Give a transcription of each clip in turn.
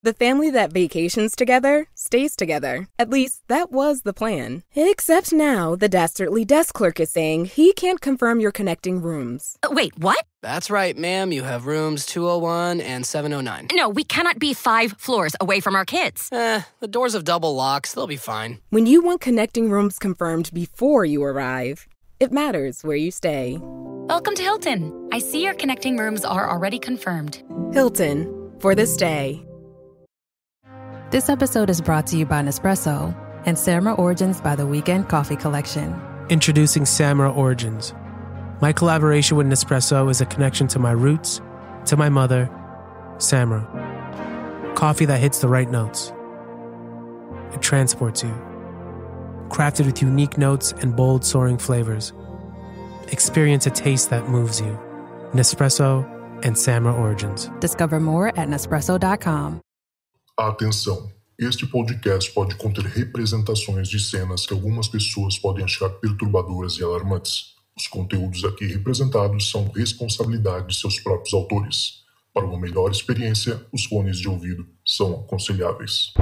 The family that vacations together stays together. At least, that was the plan. Except now, the Dastardly desk clerk is saying he can't confirm your connecting rooms. Wait, what? That's right, ma'am. You have rooms 201 and 709. No, we cannot be 5 floors away from our kids. The doors have double locks. They'll be fine. When you want connecting rooms confirmed before you arrive, it matters where you stay. Welcome to Hilton. I see your connecting rooms are already confirmed. Hilton, for the stay. This episode is brought to you by Nespresso and Samra Origins by the Weekend Coffee Collection. Introducing Samra Origins. My collaboration with Nespresso is a connection to my roots, to my mother, Samra. Coffee that hits the right notes. It transports you. Crafted with unique notes and bold, soaring flavors. Experience a taste that moves you. Nespresso and Samra Origins. Discover more at Nespresso.com. Atenção! Este podcast pode conter representações de cenas que algumas pessoas podem achar perturbadoras e alarmantes. Os conteúdos aqui representados são responsabilidade de seus próprios autores. Para uma melhor experiência, os fones de ouvido são aconselháveis.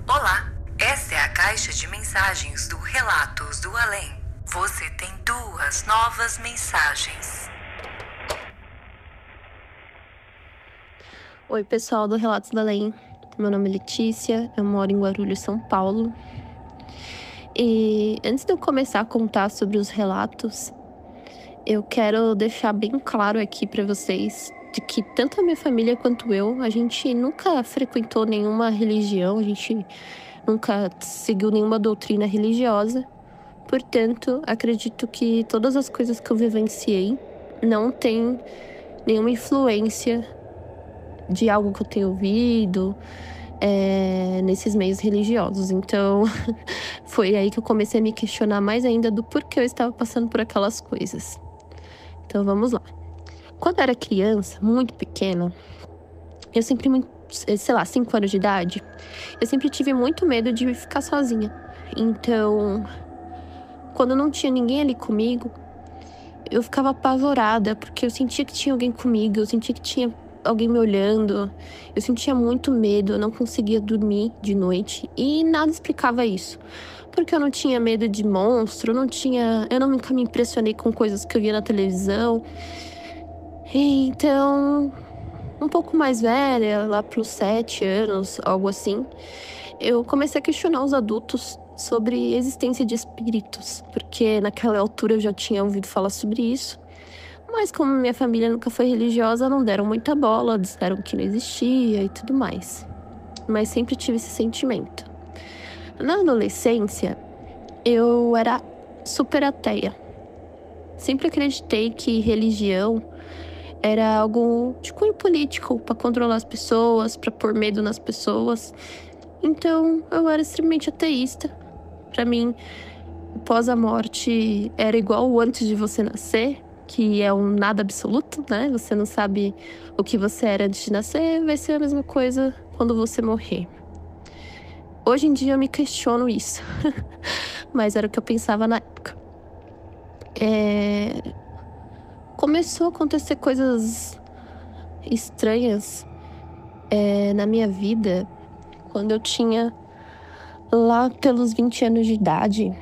Olá, essa é a caixa de mensagens do Relatos do Além. Você tem 2 novas mensagens. Oi, pessoal do Relatos do Além. Meu nome é Letícia, eu moro em Guarulhos, São Paulo. E antes de eu começar a contar sobre os relatos, eu quero deixar bem claro aqui para vocês de que tanto a minha família quanto eu, a gente nunca frequentou nenhuma religião, a gente nunca seguiu nenhuma doutrina religiosa. Portanto, acredito que todas as coisas que eu vivenciei não têm nenhuma influência de algo que eu tenho ouvido nesses meios religiosos. Então, foi aí que eu comecei a me questionar mais ainda do porquê eu estava passando por aquelas coisas. Então, vamos lá. Quando eu era criança, muito pequena, eu sempre, 5 anos de idade, eu sempre tive muito medo de ficar sozinha. Então, quando não tinha ninguém ali comigo, eu ficava apavorada, porque eu sentia que tinha alguém comigo, eu sentia que tinha alguém me olhando, eu sentia muito medo, eu não conseguia dormir de noite e nada explicava isso. Porque eu não tinha medo de monstro, eu nunca me impressionei com coisas que eu via na televisão. Então, um pouco mais velha, lá pros 7 anos, algo assim, eu comecei a questionar os adultos sobre a existência de espíritos, porque naquela altura eu já tinha ouvido falar sobre isso, mas como minha família nunca foi religiosa, não deram muita bola, disseram que não existia e tudo mais. Mas sempre tive esse sentimento. Na adolescência, eu era super ateia. Sempre acreditei que religião era algo de cunho político, para controlar as pessoas, para pôr medo nas pessoas. Então, eu era extremamente ateísta. Para mim, após a morte era igual o antes de você nascer, que é um nada absoluto, né? Você não sabe o que você era antes de nascer, vai ser a mesma coisa quando você morrer. Hoje em dia eu me questiono isso, mas era o que eu pensava na época. Começou a acontecer coisas estranhas na minha vida quando eu tinha lá pelos 20 anos de idade,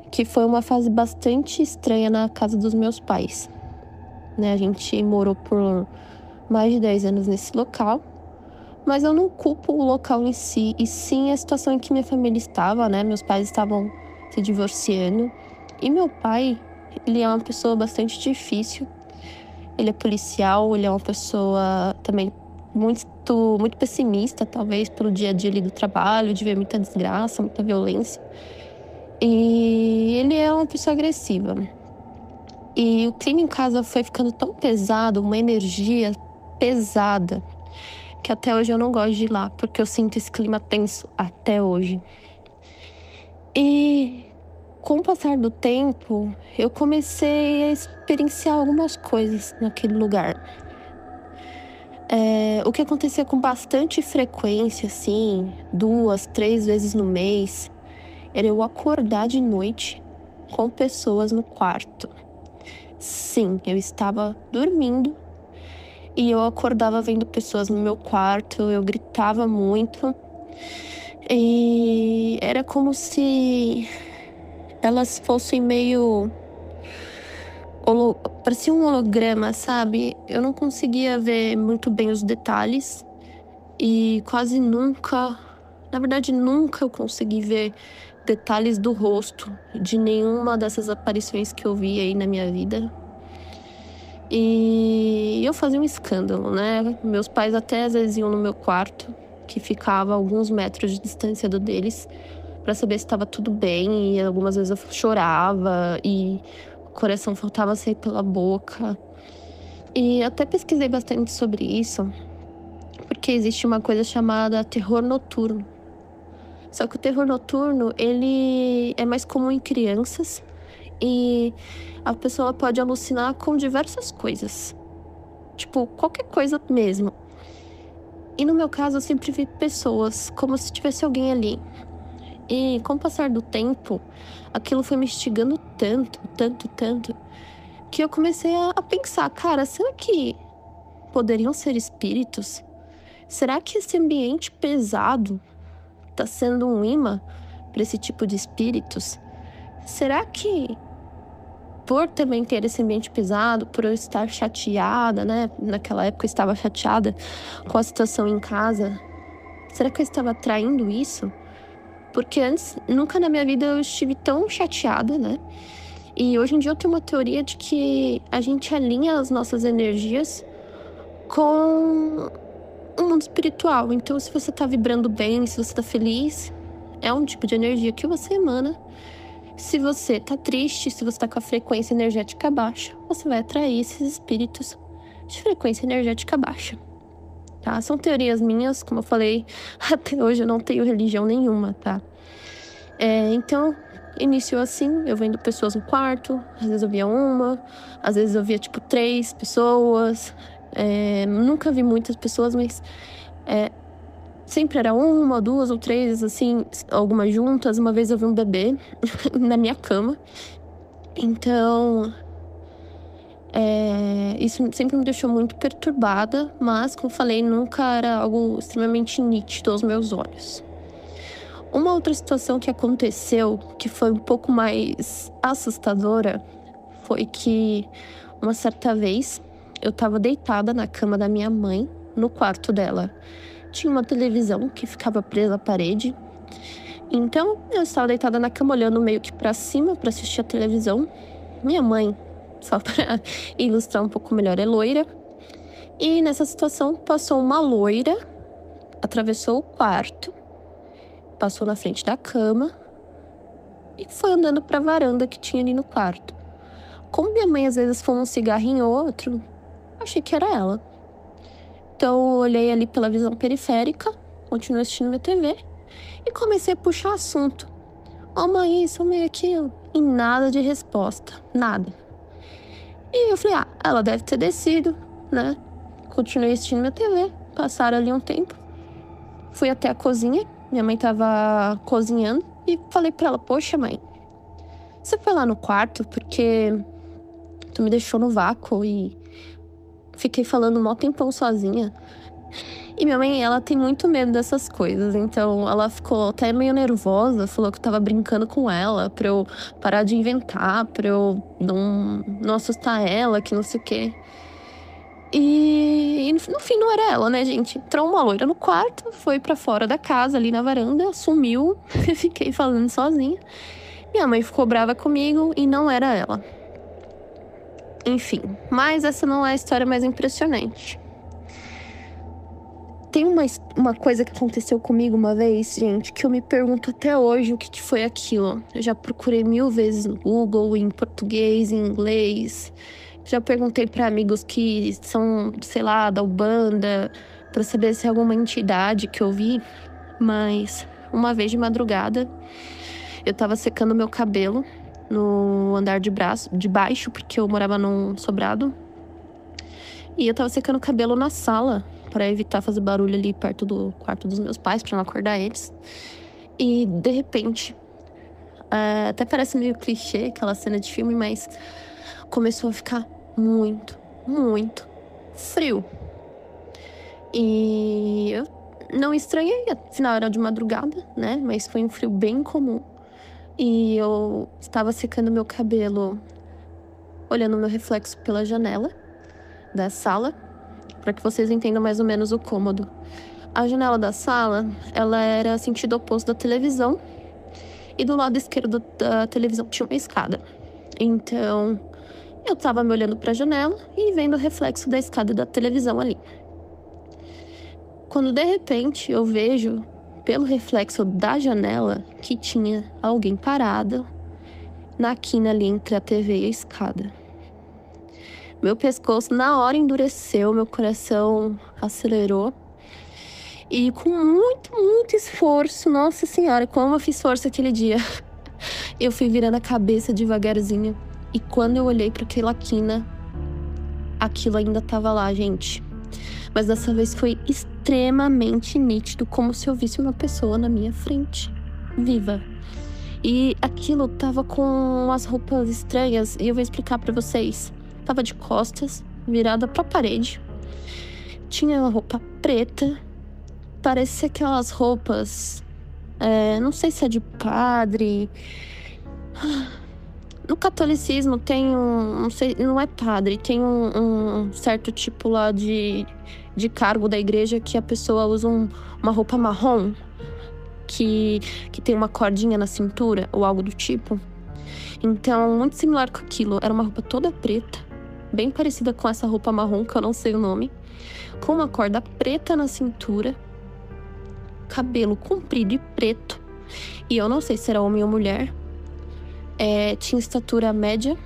que foi uma fase bastante estranha na casa dos meus pais. Né? A gente morou por mais de 10 anos nesse local, mas eu não culpo o local em si, e sim a situação em que minha família estava, né? Meus pais estavam se divorciando, e meu pai, ele é uma pessoa bastante difícil. Ele é policial, ele é uma pessoa também muito pessimista, talvez, pelo dia a dia ali do trabalho, de ver muita desgraça, muita violência. E ele é uma pessoa agressiva. E o clima em casa foi ficando tão pesado, uma energia pesada. que até hoje eu não gosto de ir lá, porque eu sinto esse clima tenso até hoje. E com o passar do tempo, eu comecei a experienciar algumas coisas naquele lugar. O que acontecia com bastante frequência, assim, 2, 3 vezes no mês, era eu acordar de noite com pessoas no quarto. Sim, eu estava dormindo e eu acordava vendo pessoas no meu quarto, eu gritava muito. E era como se elas fossem meio... parecia um holograma, sabe? Eu não conseguia ver muito bem os detalhes. E quase nunca... Na verdade, nunca eu consegui ver detalhes do rosto de nenhuma dessas aparições que eu vi aí na minha vida. E eu fazia um escândalo, né? Meus pais até às vezes iam no meu quarto, que ficava a alguns metros de distância do deles, pra saber se estava tudo bem. E algumas vezes eu chorava e o coração faltava sair pela boca. E até pesquisei bastante sobre isso, porque existe uma coisa chamada terror noturno. Só que o terror noturno, ele é mais comum em crianças e a pessoa pode alucinar com diversas coisas. Tipo, qualquer coisa mesmo. E no meu caso, eu sempre vi pessoas, como se tivesse alguém ali. E com o passar do tempo, aquilo foi me instigando tanto, que eu comecei a pensar, cara, será que poderiam ser espíritos? Será que esse ambiente pesado tá sendo um imã para esse tipo de espíritos? Será que, por também ter esse ambiente pesado, por eu estar chateada, né? Naquela época eu estava chateada com a situação em casa. Será que eu estava atraindo isso? Porque antes, nunca na minha vida eu estive tão chateada, né? E hoje em dia eu tenho uma teoria de que a gente alinha as nossas energias com o mundo espiritual. Então, se você tá vibrando bem, se você tá feliz, é um tipo de energia que você emana. Se você tá triste, se você tá com a frequência energética baixa, você vai atrair esses espíritos de frequência energética baixa, tá? São teorias minhas, como eu falei, até hoje eu não tenho religião nenhuma, tá? Então, iniciou assim, eu vendo pessoas no quarto, às vezes eu via uma, às vezes eu via, 3 pessoas. Nunca vi muitas pessoas, mas sempre era 1, 2 ou 3, assim, algumas juntas. Uma vez eu vi um bebê na minha cama. Então, isso sempre me deixou muito perturbada, mas, como eu falei, nunca era algo extremamente nítido aos meus olhos. Uma outra situação que aconteceu, que foi um pouco mais assustadora, foi que uma certa vez eu tava deitada na cama da minha mãe, no quarto dela. Tinha uma televisão que ficava presa à parede. Então, eu estava deitada na cama, olhando meio que pra cima pra assistir a televisão. Minha mãe, só pra ilustrar um pouco melhor, é loira. E nessa situação, passou uma loira, atravessou o quarto, passou na frente da cama e foi andando pra varanda que tinha ali no quarto. Como minha mãe às vezes fuma um cigarrinho ou outro, achei que era ela. Então eu olhei ali pela visão periférica, continuei assistindo minha TV e comecei a puxar assunto. Ó, mãe, isso, mãe, aquilo. E nada de resposta, nada. E eu falei, ela deve ter descido, né? Continuei assistindo minha TV, passaram ali um tempo. Fui até a cozinha, minha mãe tava cozinhando e falei pra ela, poxa, mãe, você foi lá no quarto porque tu me deixou no vácuo e fiquei falando um mó tempão sozinha. E minha mãe, ela tem muito medo dessas coisas, então ela ficou até meio nervosa, falou que eu tava brincando com ela, pra eu parar de inventar, pra eu não assustar ela, que não sei o quê. E no fim não era ela, né, gente? Entrou uma loira no quarto, foi pra fora da casa, ali na varanda, sumiu, fiquei falando sozinha. Minha mãe ficou brava comigo e não era ela. Enfim, mas essa não é a história mais impressionante. Tem uma coisa que aconteceu comigo uma vez, gente, que eu me pergunto até hoje o que foi aquilo. Eu já procurei 1000 vezes no Google, em português, em inglês. Já perguntei pra amigos que são, sei lá, da Umbanda, pra saber se é alguma entidade que eu vi, mas uma vez de madrugada eu tava secando meu cabelo no andar de baixo, porque eu morava num sobrado. E eu tava secando o cabelo na sala, pra evitar fazer barulho ali perto do quarto dos meus pais, pra não acordar eles. E, de repente, até parece meio clichê, aquela cena de filme, mas começou a ficar muito, muito frio. E eu não estranhei, afinal era de madrugada, né? Mas foi um frio bem comum. E eu estava secando meu cabelo, olhando meu reflexo pela janela da sala, para que vocês entendam mais ou menos o cômodo. A janela da sala, ela era sentido oposto da televisão, e do lado esquerdo da televisão tinha uma escada. Então, eu estava me olhando para a janela e vendo o reflexo da escada da televisão ali. Quando de repente eu vejo, pelo reflexo da janela, que tinha alguém parado na quina ali entre a TV e a escada. Meu pescoço na hora endureceu, meu coração acelerou. E com muito, muito esforço, nossa senhora, como eu fiz força aquele dia. Eu fui virando a cabeça devagarzinho. E quando eu olhei para aquela quina, aquilo ainda tava lá, gente. Mas dessa vez foi extremamente nítido, como se eu visse uma pessoa na minha frente, viva. E aquilo tava com umas roupas estranhas, e eu vou explicar pra vocês. Tava de costas, virada pra parede. Tinha uma roupa preta, parecia aquelas roupas, não sei se é de padre. No catolicismo tem não sei, não é padre, tem um certo tipo lá de cargo da igreja que a pessoa usa uma roupa marrom, que tem uma cordinha na cintura ou algo do tipo. Então, muito similar com aquilo, era uma roupa toda preta, bem parecida com essa roupa marrom, que eu não sei o nome, com uma corda preta na cintura, cabelo comprido e preto, e eu não sei se era homem ou mulher. Tinha estatura média.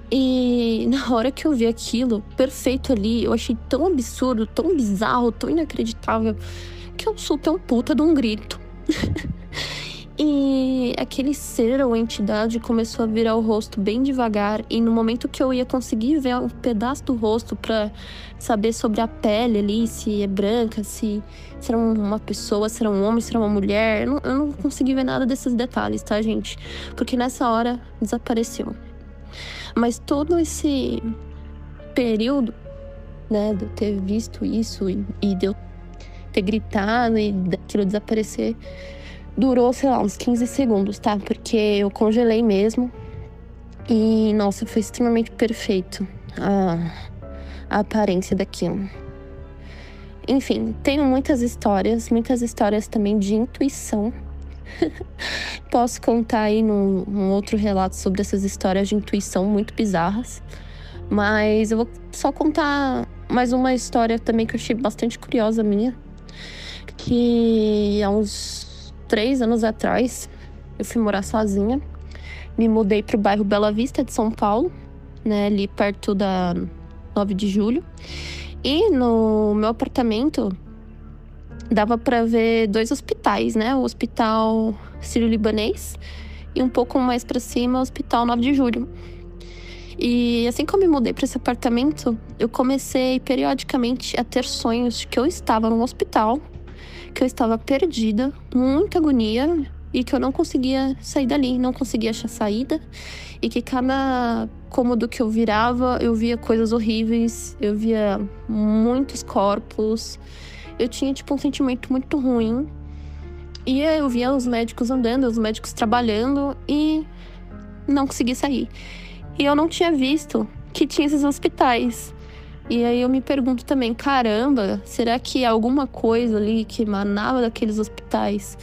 E na hora que eu vi aquilo, perfeito ali, eu achei tão absurdo, tão bizarro, tão inacreditável, que eu soltei um puta de um grito. E aquele ser ou entidade começou a virar o rosto bem devagar. E no momento que eu ia conseguir ver um pedaço do rosto pra saber sobre a pele ali, se é branca, se era uma pessoa, se era um homem, se era uma mulher, eu não consegui ver nada desses detalhes, tá, gente? Porque nessa hora desapareceu. Mas todo esse período, né, de eu ter visto isso e de eu ter gritado e daquilo desaparecer, durou, sei lá, uns 15 segundos, tá? Porque eu congelei mesmo. E, nossa, foi extremamente perfeito a aparência daquilo. Enfim, tenho muitas histórias também de intuição. Posso contar aí num outro relato sobre essas histórias de intuição muito bizarras. Mas eu vou só contar mais uma história também que eu achei bastante curiosa minha. Que há uns 3 anos atrás, eu fui morar sozinha. Me mudei pro bairro Bela Vista de São Paulo, né, ali perto da 9 de julho. E no meu apartamento dava pra ver 2 hospitais, né? O Hospital Sírio-Libanês e um pouco mais pra cima o Hospital 9 de Julho. E assim que eu me mudei pra esse apartamento, eu comecei periodicamente a ter sonhos de que eu estava num hospital, que eu estava perdida, muita agonia, e que eu não conseguia sair dali, não conseguia achar saída, e que cada cômodo que eu virava, eu via coisas horríveis, eu via muitos corpos, eu tinha tipo um sentimento muito ruim, e eu via os médicos andando, os médicos trabalhando, e não conseguia sair. E eu não tinha visto que tinha esses hospitais. E aí eu me pergunto também, caramba, será que alguma coisa ali que emanava daqueles hospitais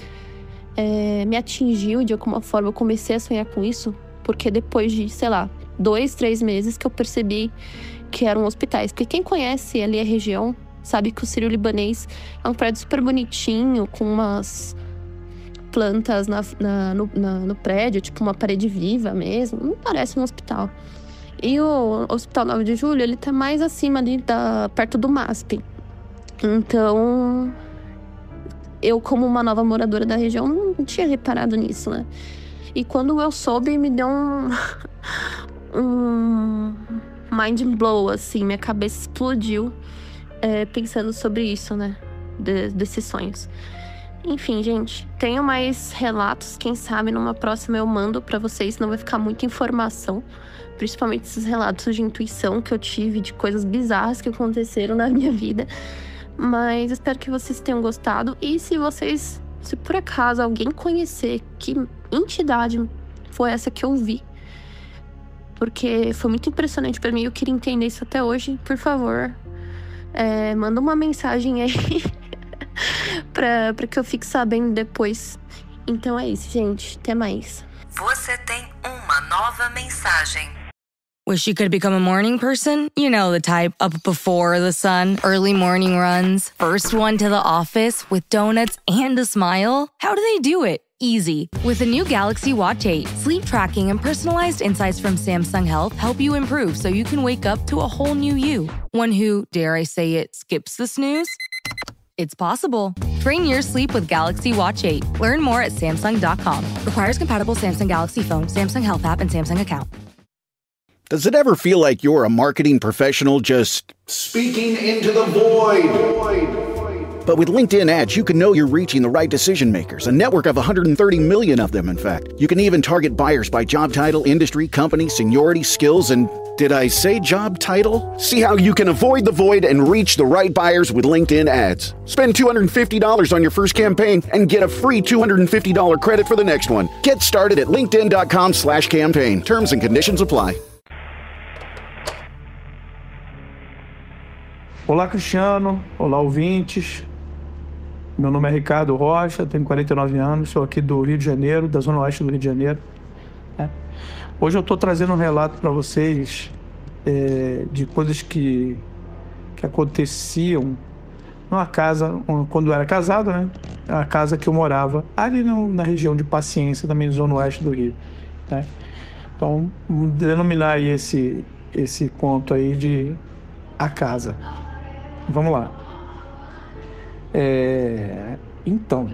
me atingiu de alguma forma? Eu comecei a sonhar com isso, porque depois de, sei lá, 2, 3 meses que eu percebi que eram hospitais. Porque quem conhece ali a região sabe que o Sírio-Libanês é um prédio super bonitinho, com umas plantas no prédio, tipo uma parede viva mesmo. Não parece um hospital. E o Hospital 9 de Julho, ele tá mais acima ali, perto do MASP. Então, eu, como uma nova moradora da região, não tinha reparado nisso, né? E quando eu soube, me deu um mind blow, assim. Minha cabeça explodiu pensando sobre isso, né? Desses sonhos. Enfim, gente, tenho mais relatos. Quem sabe numa próxima eu mando pra vocês, senão vai ficar muita informação. Principalmente esses relatos de intuição que eu tive, de coisas bizarras que aconteceram na minha vida. Mas espero que vocês tenham gostado. E se por acaso alguém conhecer que entidade foi essa que eu vi, porque foi muito impressionante pra mim, eu queria entender isso até hoje, por favor, manda uma mensagem aí pra que eu fique sabendo depois. Então é isso, gente. Até mais. Você tem uma nova mensagem. Wish you could become a morning person? You know the type, up before the sun, early morning runs, first one to the office with donuts and a smile. How do they do it? Easy. With the new Galaxy Watch 8, sleep tracking and personalized insights from Samsung Health help you improve so you can wake up to a whole new you. One who, dare I say it, skips the snooze? It's possible. Train your sleep with Galaxy Watch 8. Learn more at Samsung.com. Requires compatible Samsung Galaxy phone, Samsung Health app, and Samsung account. Does it ever feel like you're a marketing professional just speaking into the void? But with LinkedIn ads, you can know you're reaching the right decision makers, a network of 130 million of them, in fact. You can even target buyers by job title, industry, company, seniority, skills, and did I say job title? See how you can avoid the void and reach the right buyers with LinkedIn ads. Spend $250 on your first campaign and get a free $250 credit for the next one. Get started at linkedin.com/campaign. Terms and conditions apply. Olá, Cristiano. Olá, ouvintes. Meu nome é Ricardo Rocha, tenho 49 anos, sou aqui do Rio de Janeiro, da Zona Oeste do Rio de Janeiro. Hoje eu estou trazendo um relato para vocês de coisas que aconteciam numa casa, quando eu era casado, né? A casa que eu morava, ali na região de Paciência, também na Zona Oeste do Rio. Né? Então, vou denominar aí esse conto aí de A Casa. Vamos lá. Então,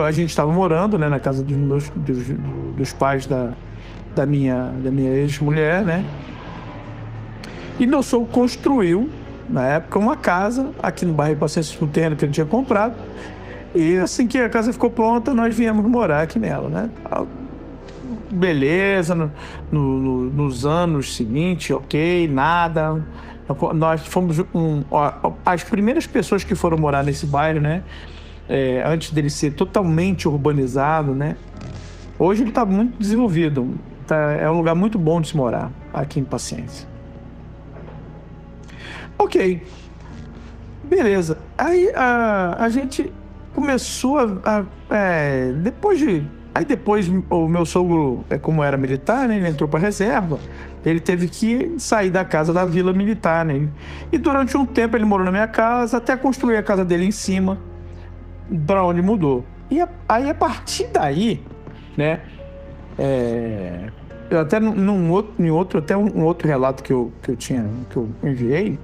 a gente estava morando, né, na casa dos pais da minha ex-mulher, né? E meu sogro construiu, na época, uma casa aqui no bairro Paciência, no terreno que ele tinha comprado. E assim que a casa ficou pronta, nós viemos morar aqui nela, né? Beleza, nos anos seguintes, ok, nada. Nós fomos as primeiras pessoas que foram morar nesse bairro, né? Antes dele ser totalmente urbanizado, né? Hoje ele está muito desenvolvido. É um lugar muito bom de se morar aqui em Paciência. Ok, beleza. Aí a gente começou depois o meu sogro, como era militar, né, ele entrou para reserva, ele teve que sair da casa da vila militar, né? E durante um tempo ele morou na minha casa, até construir a casa dele em cima, para onde mudou. E aí, a partir daí, né, eu até um outro relato que eu enviei,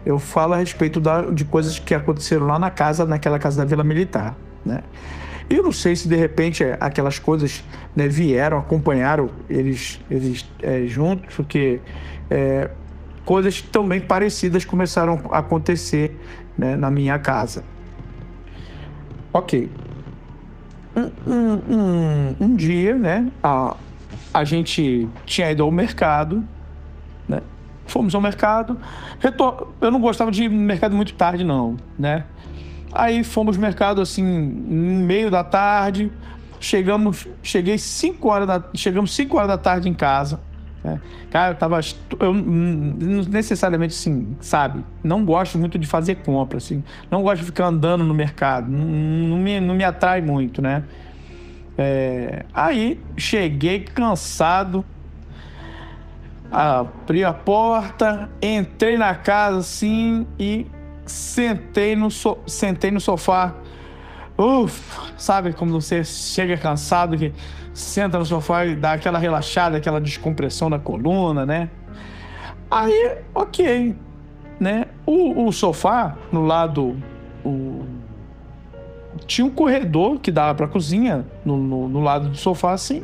eu falo a respeito de coisas que aconteceram lá naquela casa da vila militar, né? Eu não sei se de repente aquelas coisas, né, acompanharam eles juntos, porque coisas também parecidas começaram a acontecer, né, na minha casa. Ok. Um dia, né, a gente tinha ido ao mercado, né? Fomos ao mercado. Eu não gostava de ir no mercado muito tarde, não, né? Aí fomos no mercado, assim, no meio da tarde. Chegamos 5 horas da tarde em casa, né? Cara, eu necessariamente, assim, sabe? Não gosto muito de fazer compra, assim. Não gosto de ficar andando no mercado. Não me atrai muito, né? Aí cheguei cansado. Abri a porta, entrei na casa, assim, e sentei no sofá. Sabe como você chega cansado, que senta no sofá e dá aquela relaxada, aquela descompressão na coluna, né? Aí, ok. né? O sofá, no lado... Tinha um corredor que dava pra cozinha, no lado do sofá, assim.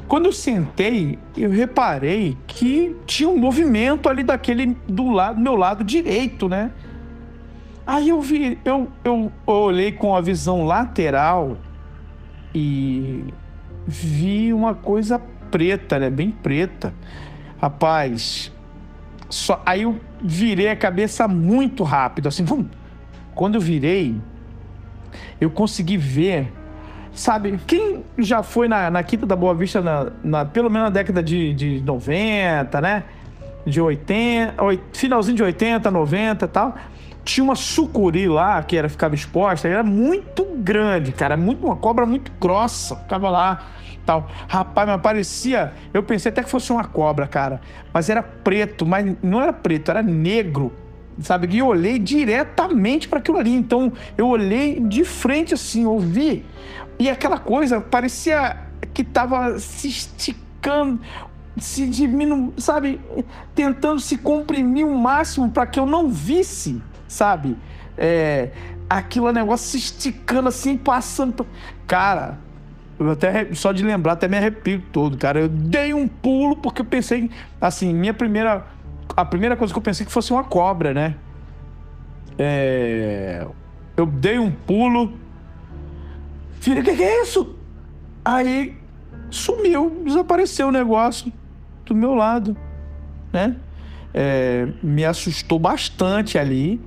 Quando eu sentei, eu reparei que tinha um movimento ali do meu lado direito, né? Aí eu olhei com a visão lateral e vi uma coisa preta, né? Bem preta. Rapaz, aí eu virei a cabeça muito rápido, assim. Quando eu virei, eu consegui ver, sabe, quem já foi na Quinta da Boa Vista, pelo menos na década de 90, né? De 80, finalzinho de 80, 90 e tal. Tinha uma sucuri lá que ficava exposta, era muito grande, cara, uma cobra muito grossa, ficava lá, tal. Rapaz, mas parecia, eu pensei até que fosse uma cobra, cara, mas era preto, mas não era preto, era negro, sabe? E eu olhei diretamente para aquilo ali, então eu olhei de frente assim, ouvi, e aquela coisa parecia que tava se esticando, se diminuindo, sabe? Tentando se comprimir o máximo para que eu não visse, sabe? Aquilo negócio se esticando assim, passando. Cara, eu até, só de lembrar, até me arrepio todo, cara. Eu dei um pulo porque eu pensei, assim, a primeira coisa que eu pensei que fosse uma cobra, né? Eu dei um pulo. Filha, o que é isso? Aí sumiu, desapareceu o negócio do meu lado, né? Me assustou bastante ali,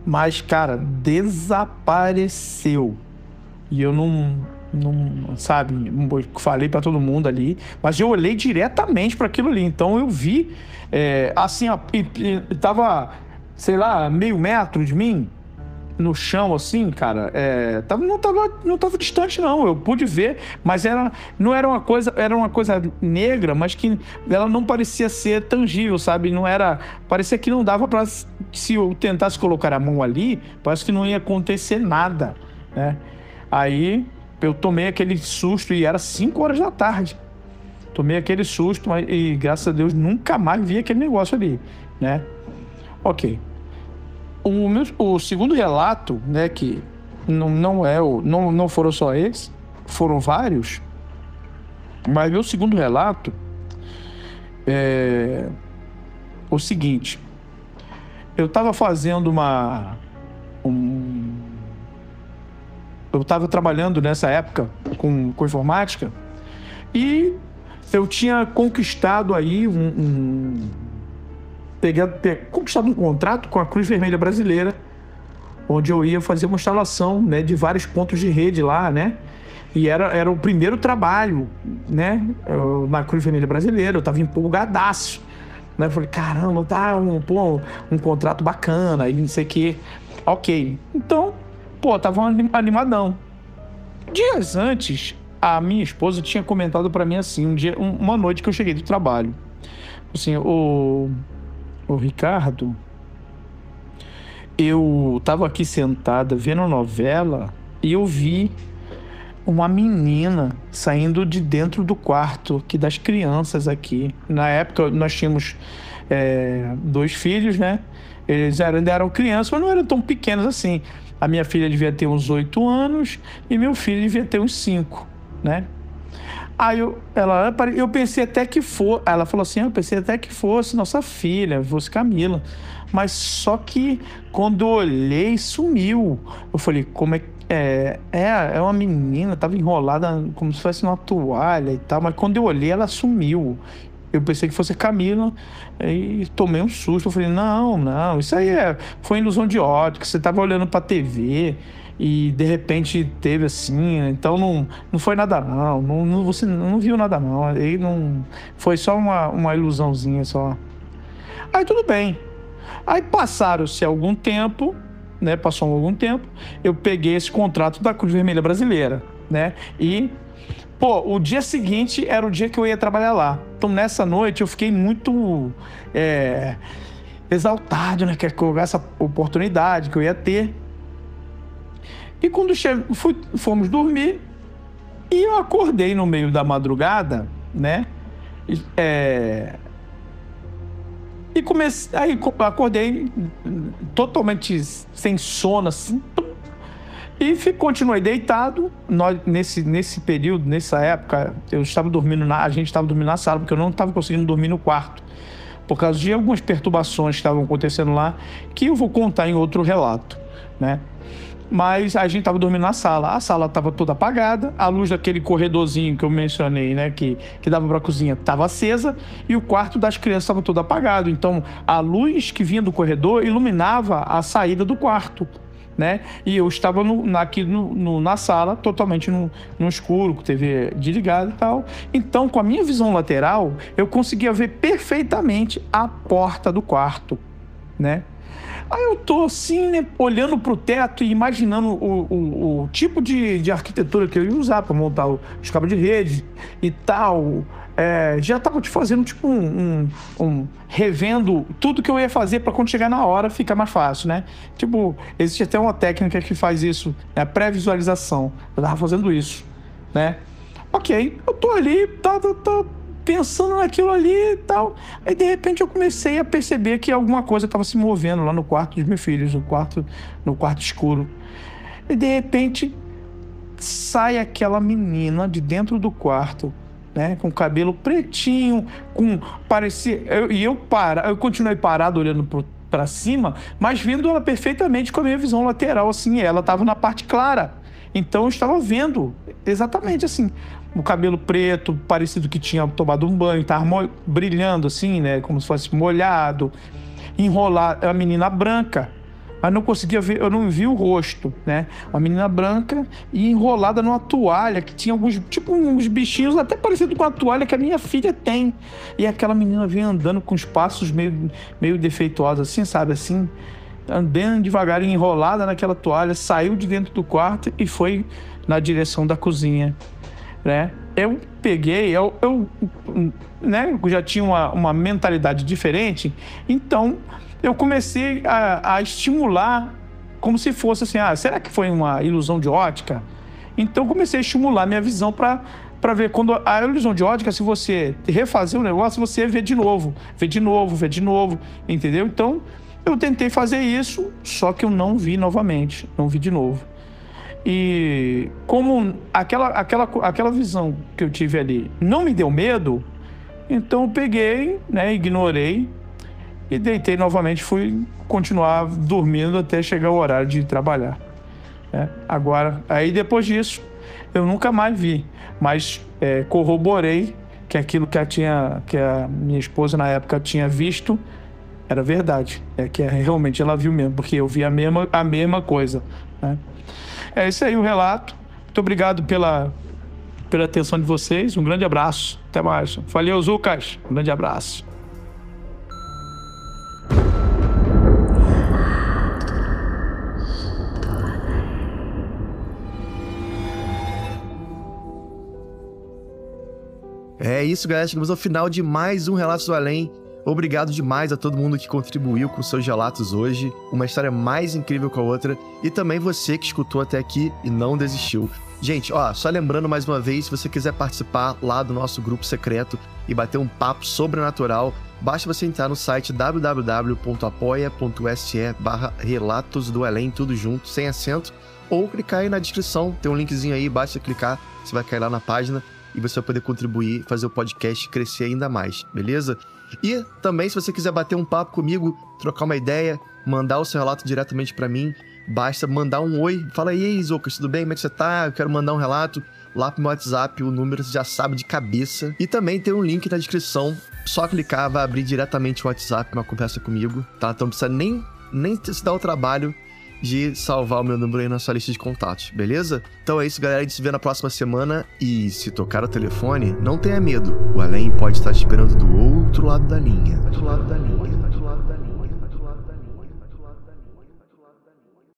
mas, cara, desapareceu. E eu não sabe, falei pra todo mundo ali, mas eu olhei diretamente para aquilo ali, então eu vi, assim, tava, sei lá, meio metro de mim, no chão, assim, cara, não tava distante, não, eu pude ver, mas não era uma coisa, era uma coisa negra, mas que ela não parecia ser tangível, sabe, parecia que não dava pra, se eu tentasse colocar a mão ali, parece que não ia acontecer nada, né? Aí eu tomei aquele susto e era 5 horas da tarde. Tomei aquele susto e, graças a Deus, nunca mais vi aquele negócio ali, né? Ok. O segundo relato, né, que não foram só eles, foram vários, mas meu segundo relato é o seguinte. Eu estava fazendo eu estava trabalhando nessa época com informática e eu tinha conquistado aí conquistado um contrato com a Cruz Vermelha Brasileira, onde eu ia fazer uma instalação, né, de vários pontos de rede lá, né? E era o primeiro trabalho, né, na Cruz Vermelha Brasileira. Eu estava empolgadaço, né? Eu falei, caramba, tá um contrato bacana e não sei o que. Ok. Então, tava animadão. Dias antes, a minha esposa tinha comentado pra mim assim, uma noite que eu cheguei do trabalho. Assim, o Ricardo, eu tava aqui sentada vendo novela e eu vi uma menina saindo de dentro do quarto aqui das crianças aqui. Na época, nós tínhamos 2 filhos, né? Eles ainda eram crianças, mas não eram tão pequenos assim. A minha filha devia ter uns 8 anos e meu filho devia ter uns 5, né? Aí eu pensei até que fosse... Ela falou assim, eu pensei até que fosse nossa filha, fosse Camila. Mas só que quando eu olhei, sumiu. Eu falei, como é uma menina, tava enrolada como se fosse numa toalha e tal. Mas quando eu olhei, ela sumiu. Eu pensei que fosse Camila e tomei um susto. Eu falei, não, isso aí foi ilusão de ótica. Você tava olhando pra TV e de repente teve assim, então não foi nada não, você não viu nada não, aí não, foi só uma ilusãozinha só. Aí tudo bem. Aí passaram-se algum tempo, né, passou algum tempo, eu peguei esse contrato da Cruz Vermelha Brasileira, né, e o dia seguinte era o dia que eu ia trabalhar lá. Então nessa noite eu fiquei muito exaltado, né, com essa oportunidade que eu ia ter. E quando fomos dormir, e eu acordei no meio da madrugada, né? E aí acordei totalmente sem sono, assim. E continuei deitado. Nesse período, nessa época, a gente estava dormindo na sala, porque eu não estava conseguindo dormir no quarto, por causa de algumas perturbações que estavam acontecendo lá, que eu vou contar em outro relato, né? Mas a gente estava dormindo na sala. A sala estava toda apagada, a luz daquele corredorzinho que eu mencionei, né, que dava para a cozinha, estava acesa, e o quarto das crianças estava todo apagado. Então, a luz que vinha do corredor iluminava a saída do quarto, né? E eu estava na sala, totalmente no escuro, com a TV desligada e tal. Então, com a minha visão lateral, eu conseguia ver perfeitamente a porta do quarto, né? Aí eu tô assim, né, olhando pro teto e imaginando o tipo de arquitetura que eu ia usar para montar os cabos de rede e tal. Já tava fazendo tipo revendo tudo que eu ia fazer para quando chegar na hora ficar mais fácil, né? Tipo, existe até uma técnica que faz isso, né? A pré-visualização. Eu tava fazendo isso, né? Ok, eu tô ali, tá pensando naquilo ali e tal. Aí, de repente, eu comecei a perceber que alguma coisa estava se movendo lá no quarto dos meus filhos, no quarto escuro. E, de repente, sai aquela menina de dentro do quarto, né, com o cabelo pretinho, eu continuei parado olhando para cima, mas vendo ela perfeitamente com a minha visão lateral, assim, ela estava na parte clara. Então, eu estava vendo exatamente assim, o cabelo preto, parecido que tinha tomado um banho, estava brilhando assim, né, como se fosse molhado, enrolado, a menina branca, mas não conseguia ver, eu não vi o rosto, né, uma menina branca e enrolada numa toalha que tinha uns bichinhos até parecido com a toalha que a minha filha tem, e aquela menina vinha andando com os passos meio defeituosos assim, sabe, assim, andando devagar, enrolada naquela toalha, saiu de dentro do quarto e foi na direção da cozinha, né? Eu peguei, né, eu já tinha uma mentalidade diferente, então eu comecei a estimular como se fosse assim, será que foi uma ilusão de ótica? Então eu comecei a estimular minha visão para ver quando a ilusão de ótica, se você refazer o negócio, você vê de novo, entendeu? Então eu tentei fazer isso, só que eu não vi novamente, não vi de novo. E como aquela visão que eu tive ali não me deu medo, então eu peguei, né, ignorei e deitei novamente, fui continuar dormindo até chegar o horário de trabalhar, né? Agora, aí depois disso, eu nunca mais vi, mas corroborei que aquilo que a minha esposa na época tinha visto era verdade, que realmente ela viu mesmo, porque eu vi a mesma coisa, né? É isso aí o relato. Muito obrigado pela atenção de vocês. Um grande abraço. Até mais. Valeu, Zucas. Um grande abraço. É isso, galera. Chegamos ao final de mais um Relatos do Além. Obrigado demais a todo mundo que contribuiu com seus relatos hoje. Uma história mais incrível que a outra. E também você que escutou até aqui e não desistiu. Gente, só lembrando mais uma vez, se você quiser participar lá do nosso grupo secreto e bater um papo sobrenatural, basta você entrar no site www.apoia.se/Relatos do Além, tudo junto, sem acento, ou clicar aí na descrição, tem um linkzinho aí, basta clicar, você vai cair lá na página e você vai poder contribuir, fazer o podcast crescer ainda mais, beleza? E também, se você quiser bater um papo comigo, trocar uma ideia, mandar o seu relato diretamente pra mim, basta mandar um oi. Fala aí, Zocas, tudo bem? Como é que você tá? Eu quero mandar um relato lá pro meu WhatsApp, o número você já sabe de cabeça. E também tem um link na descrição, só clicar, vai abrir diretamente o WhatsApp, uma conversa comigo, tá? Então não precisa nem se dar o trabalho de salvar o meu número aí na sua lista de contatos, beleza? Então é isso, galera, a gente se vê na próxima semana e se tocar o telefone, não tenha medo, o além pode estar te esperando do outro lado da linha. Do outro lado da linha.